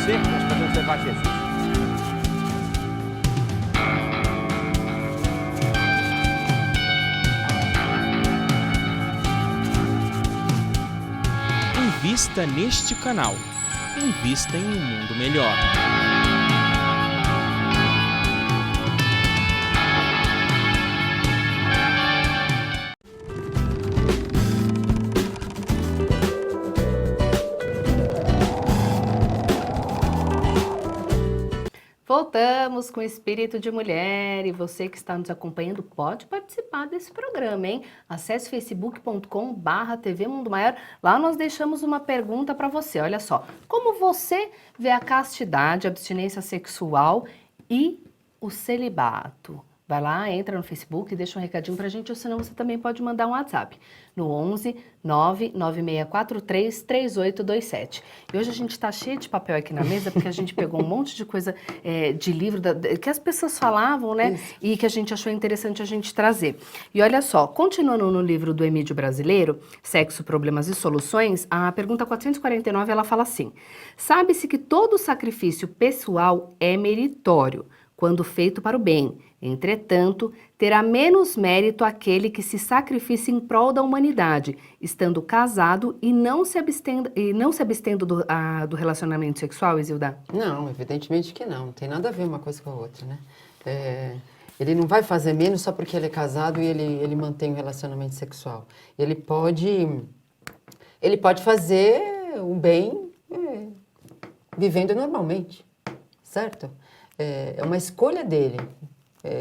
você, nós podemos levar Jesus. Invista neste canal. Invista em um mundo melhor. Voltamos com Espírito de Mulher e você que está nos acompanhando pode participar desse programa, hein? Acesse facebook.com/TV Mundo Maior. Lá nós deixamos uma pergunta para você. Olha só, como você vê a castidade, a abstinência sexual e o celibato? Vai lá, entra no Facebook e deixa um recadinho pra gente, ou senão você também pode mandar um WhatsApp no 11 99643 3827. E hoje a gente tá cheio de papel aqui na mesa, porque a gente pegou um monte de coisa de livro que as pessoas falavam, né? Isso. E que a gente achou interessante a gente trazer. E olha só, continuando no livro do Emídio Brasileiro, Sexo, Problemas e Soluções, a pergunta 449, ela fala assim: sabe-se que todo sacrifício pessoal é meritório, quando feito para o bem. Entretanto, terá menos mérito aquele que se sacrifica em prol da humanidade, estando casado e não se abstendo do relacionamento sexual, Isilda? Não, evidentemente que não. Não tem nada a ver uma coisa com a outra, né? Ele não vai fazer menos só porque ele é casado e ele mantém um relacionamento sexual. Ele pode fazer o bem vivendo normalmente, certo? É uma escolha dele.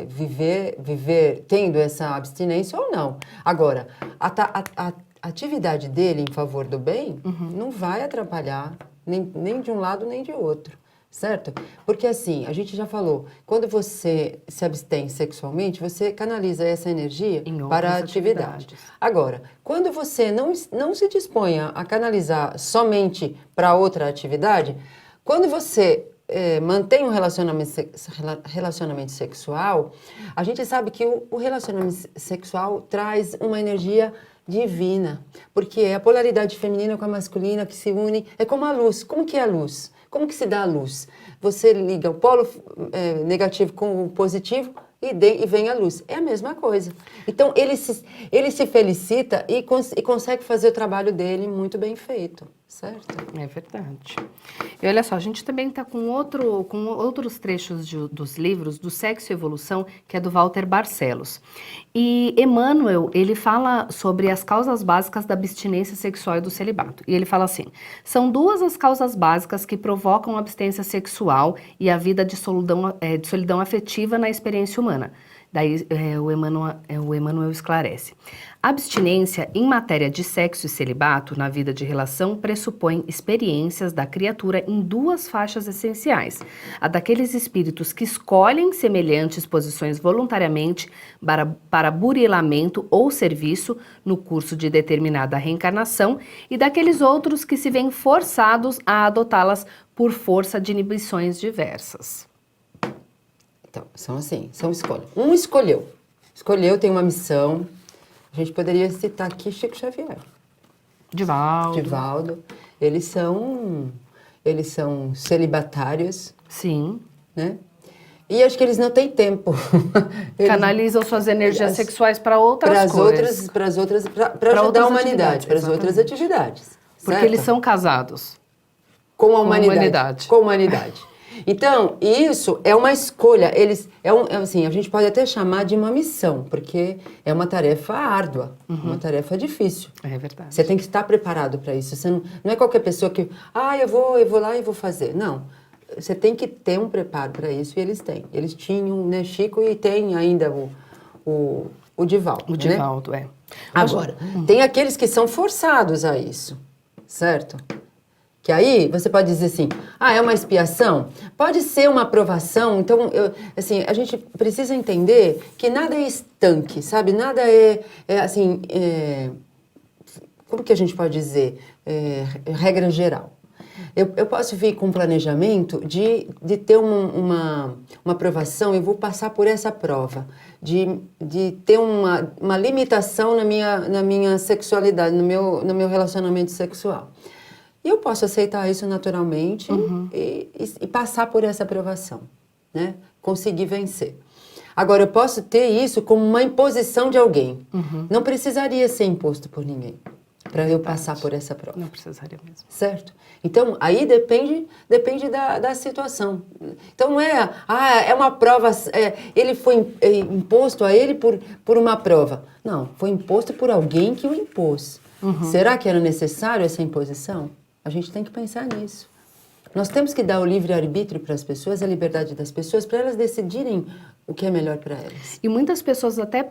Viver tendo essa abstinência ou não. Agora, a atividade dele em favor do bem não vai atrapalhar nem de um lado nem de outro, certo? Porque assim, a gente já falou, quando você se abstém sexualmente, você canaliza essa energia para a atividade. Agora, quando você não se dispõe a canalizar somente para outra atividade, quando você mantém um relacionamento sexual, a gente sabe que o relacionamento sexual traz uma energia divina, porque é a polaridade feminina com a masculina que se une, é como a luz. Como que é a luz? Como que se dá a luz? Você liga o polo negativo com o positivo e vem a luz. É a mesma coisa. Então, ele se felicita e consegue fazer o trabalho dele muito bem feito, certo? É verdade. E olha só, a gente também está com outros trechos dos livros do Sexo e Evolução, que é do Walter Barcelos. E Emmanuel, ele fala sobre as causas básicas da abstinência sexual e do celibato. E ele fala assim: são duas as causas básicas que provocam a abstinência sexual e a vida de solidão afetiva na experiência humana. Daí o Emmanuel esclarece. A abstinência em matéria de sexo e celibato na vida de relação pressupõe experiências da criatura em duas faixas essenciais. A daqueles espíritos que escolhem semelhantes posições voluntariamente para burilamento ou serviço no curso de determinada reencarnação e daqueles outros que se veem forçados a adotá-las por força de inibições diversas. Então, são escolhas. Um escolheu, tem uma missão. A gente poderia citar aqui Chico Xavier. Divaldo. Eles são celibatários. Sim. Né? E acho que eles não têm tempo. Canalizam suas energias sexuais para outras coisas. Para ajudar a humanidade, para as outras atividades. Porque certo? eles são casados. Com a humanidade. Com a humanidade. Então, isso é uma escolha. A gente pode até chamar de uma missão, porque é uma tarefa árdua, uma tarefa difícil. É verdade. Você tem que estar preparado para isso. Você não é qualquer pessoa que, eu vou lá e vou fazer. Não. Você tem que ter um preparo para isso, e eles têm. Eles tinham, né, Chico, e tem ainda o Divaldo. O Divaldo, né? Agora, tem aqueles que são forçados a isso, certo? Que aí você pode dizer assim, é uma expiação? Pode ser uma aprovação. Então, a gente precisa entender que nada é estanque, sabe? Nada como que a gente pode dizer? Regra geral. Eu posso vir com um planejamento de ter uma aprovação, eu vou passar por essa prova, de ter uma limitação na minha sexualidade, no meu relacionamento sexual. E eu posso aceitar isso naturalmente e passar por essa aprovação, né? Conseguir vencer. Agora, eu posso ter isso como uma imposição de alguém. Não precisaria ser imposto por ninguém para eu passar por essa prova. Não precisaria mesmo. Certo? Então, aí depende da situação. Então, não é, é uma prova, ele foi imposto a ele por uma prova. Não, foi imposto por alguém que o impôs. Será que era necessário essa imposição? A gente tem que pensar nisso. Nós temos que dar o livre-arbítrio para as pessoas, a liberdade das pessoas, para elas decidirem o que é melhor para elas. E muitas pessoas até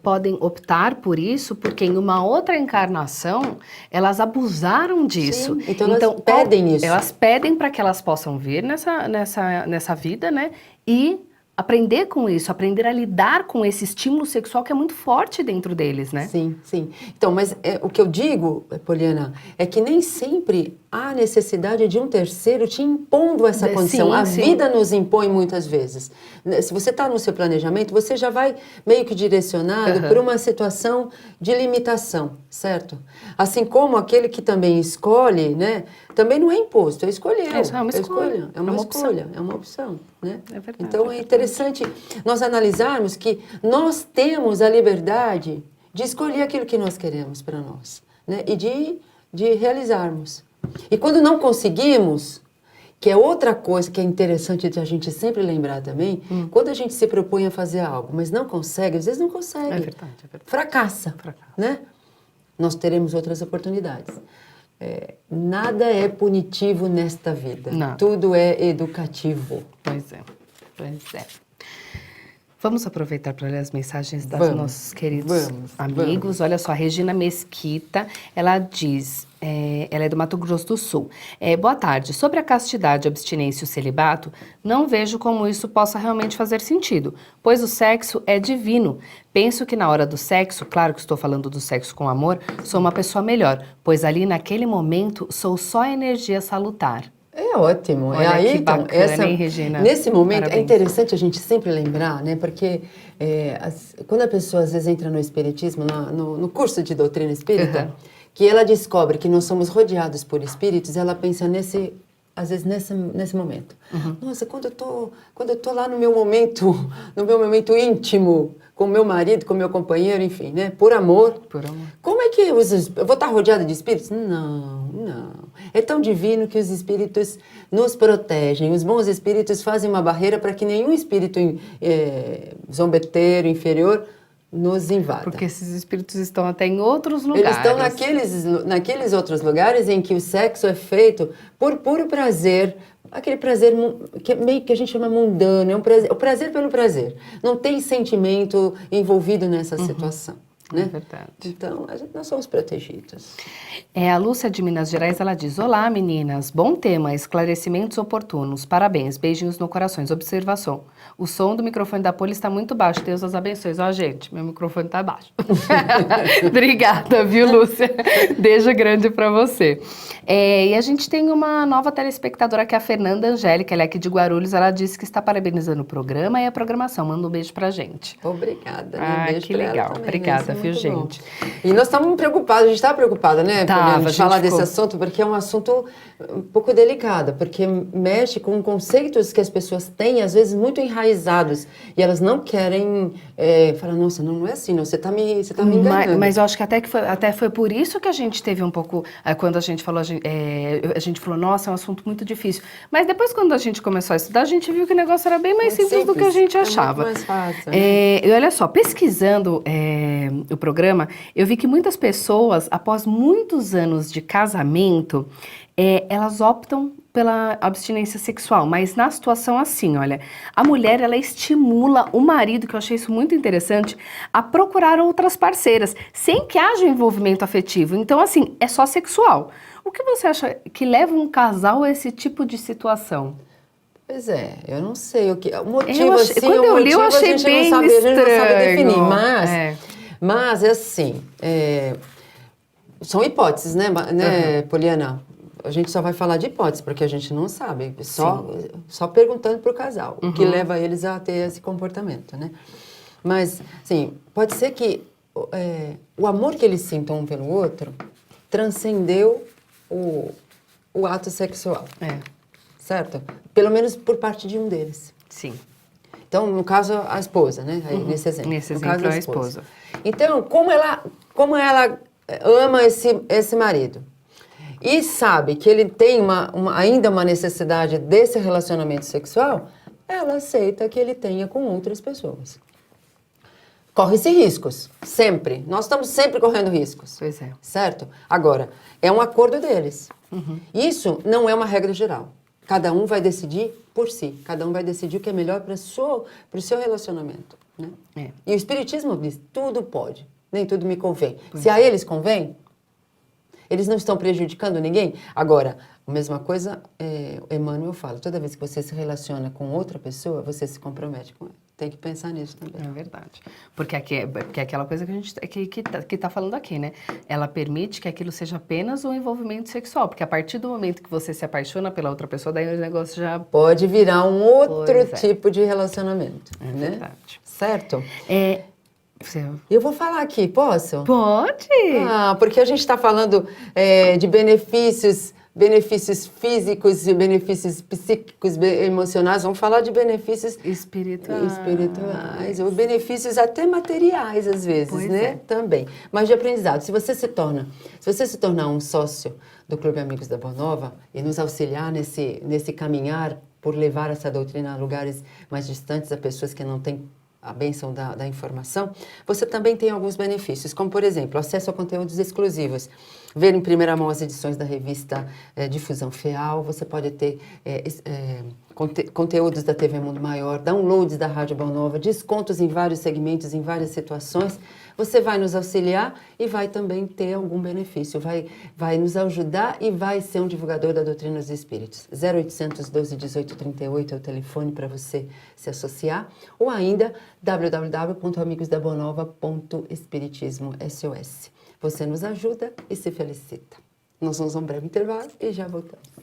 podem optar por isso, porque em uma outra encarnação, elas abusaram disso. Sim, então elas pedem isso. Elas pedem para que elas possam vir nessa vida, né? E aprender com isso, aprender a lidar com esse estímulo sexual que é muito forte dentro deles, né? Sim, sim. Então, mas o que eu digo, Poliana, é que nem sempre há necessidade de um terceiro te impondo essa condição. Sim, a sim. vida nos impõe muitas vezes. Se você está no seu planejamento, você já vai meio que direcionado por uma situação de limitação, certo? Assim como aquele que também escolhe, né? Também não é imposto, escolheu. É uma escolha. É uma escolha, é uma opção, né? É verdade, Então, é interessante nós analisarmos que nós temos a liberdade de escolher aquilo que nós queremos para nós, né? E de realizarmos. E quando não conseguimos, que é outra coisa que é interessante de a gente sempre lembrar também, quando a gente se propõe a fazer algo, mas não consegue, às vezes não consegue. É verdade, é verdade. Fracassa, né? Nós teremos outras oportunidades. Nada é punitivo nesta vida. Não. Tudo é educativo. Pois é, pois é. Vamos aproveitar para ler as mensagens dos nossos queridos amigos. Olha só, a Regina Mesquita, ela diz, ela é do Mato Grosso do Sul. Boa tarde. Sobre a castidade, a abstinência e o celibato, não vejo como isso possa realmente fazer sentido, pois o sexo é divino. Penso que na hora do sexo, claro que estou falando do sexo com amor, sou uma pessoa melhor, pois ali naquele momento sou só energia salutar. É ótimo. Olha aí, que então, bacana, hein, Regina? nesse momento, Parabéns. é interessante a gente sempre lembrar, né? Porque quando a pessoa às vezes entra no espiritismo, no curso de doutrina espírita, que ela descobre que nós somos rodeados por espíritos, ela pensa às vezes nesse momento. Nossa, quando eu tô lá no meu momento íntimo, com o meu marido, com o meu companheiro, enfim, né? Por amor. Por amor. Como é que eu vou estar rodeada de espíritos? Não. É tão divino que os espíritos nos protegem. Os bons espíritos fazem uma barreira para que nenhum espírito zombeteiro, inferior, nos invada. Porque esses espíritos estão até em outros lugares. Eles estão naqueles outros lugares em que o sexo é feito por puro prazer, aquele prazer que meio que a gente chama mundano, o prazer pelo prazer. Não tem sentimento envolvido nessa situação. Né? É verdade. Então, nós somos protegidos. A Lúcia de Minas Gerais, ela diz: olá, meninas, bom tema, esclarecimentos oportunos, parabéns, beijinhos no coração, observação. O som do microfone da Poli está muito baixo, Deus as abençoe. Ó, gente, meu microfone está baixo. Obrigada, viu, Lúcia? Beijo grande para você. E a gente tem uma nova telespectadora, que é a Fernanda Angélica, ela é aqui de Guarulhos, ela disse que está parabenizando o programa e a programação. Manda um beijo pra gente. Obrigada. Ah, beijo que pra ela legal. também, Obrigada, né? Isso é viu, muito gente? bom. E nós estamos preocupados, a gente está preocupada, né, Poliana, de falar ficou. desse assunto, porque é um assunto um pouco delicado, porque mexe com conceitos que as pessoas têm, às vezes, muito enraizados, e elas não querem falar, nossa, não é assim, não, você tá me enganando. Mas eu acho que até foi por isso que a gente teve um pouco, quando a gente falou, a gente falou, nossa, é um assunto muito difícil. Mas depois, quando a gente começou a estudar, a gente viu que o negócio era bem mais simples do que a gente achava. É muito mais fácil. E olha só, pesquisando o programa, eu vi que muitas pessoas, após muitos anos de casamento, elas optam pela abstinência sexual, mas na situação assim, olha, a mulher, ela estimula o marido, que eu achei isso muito interessante, a procurar outras parceiras, sem que haja um envolvimento afetivo. Então, assim, é só sexual. O que você acha que leva um casal a esse tipo de situação? Pois é, eu não sei o motivo, assim, quando eu li, eu achei bem estranho. A gente não sabe definir, mas é assim, são hipóteses, né, Poliana? A gente só vai falar de hipóteses, porque a gente não sabe, só perguntando para o casal, o que leva eles a ter esse comportamento, né? Mas, assim, pode ser que o amor que eles sintam um pelo outro transcendeu o ato sexual, certo? Pelo menos por parte de um deles. Sim. Então, no caso, a esposa, né? Aí, nesse exemplo. Nesse No exemplo, caso, é a esposa. Então, como ela ama esse marido e sabe que ele tem ainda uma necessidade desse relacionamento sexual, ela aceita que ele tenha com outras pessoas. Corre-se riscos, sempre. Nós estamos sempre correndo riscos. Pois é. Certo? Agora, é um acordo deles. Isso não é uma regra geral. Cada um vai decidir por si. Cada um vai decidir o que é melhor para o seu relacionamento. Né? E o Espiritismo diz, tudo pode, nem tudo me convém. Se a eles convém, eles não estão prejudicando ninguém. Agora, a mesma coisa, Emmanuel fala, toda vez que você se relaciona com outra pessoa, você se compromete com ela. Tem que pensar nisso também. É verdade. Porque é aquela coisa que a gente que tá falando aqui, né? Ela permite que aquilo seja apenas um envolvimento sexual. Porque a partir do momento que você se apaixona pela outra pessoa, daí o negócio já... Pode virar um outro Pois é. tipo de relacionamento. É né? verdade. Certo? Eu vou falar aqui, posso? Pode! Porque a gente está falando de benefícios físicos e benefícios psíquicos, emocionais. Vamos falar de benefícios espirituais, ou benefícios até materiais, às vezes, né? Também. Mas de aprendizado. Se você se tornar um sócio do Clube Amigos da Boa Nova e nos auxiliar nesse caminhar por levar essa doutrina a lugares mais distantes, a pessoas que não têm a bênção da informação, você também tem alguns benefícios, como, por exemplo, acesso a conteúdos exclusivos. Ver em primeira mão as edições da revista Difusão FEAL, você pode ter conteúdos da TV Mundo Maior, downloads da Rádio Boa Nova, descontos em vários segmentos, em várias situações. Você vai nos auxiliar e vai também ter algum benefício, vai nos ajudar e vai ser um divulgador da doutrina dos espíritos. 0800 12 18 38 é o telefone para você se associar, ou ainda www.amigosdaboanova.espiritismo.sos. Você nos ajuda e se felicita. Nós vamos a um breve intervalo e já voltamos.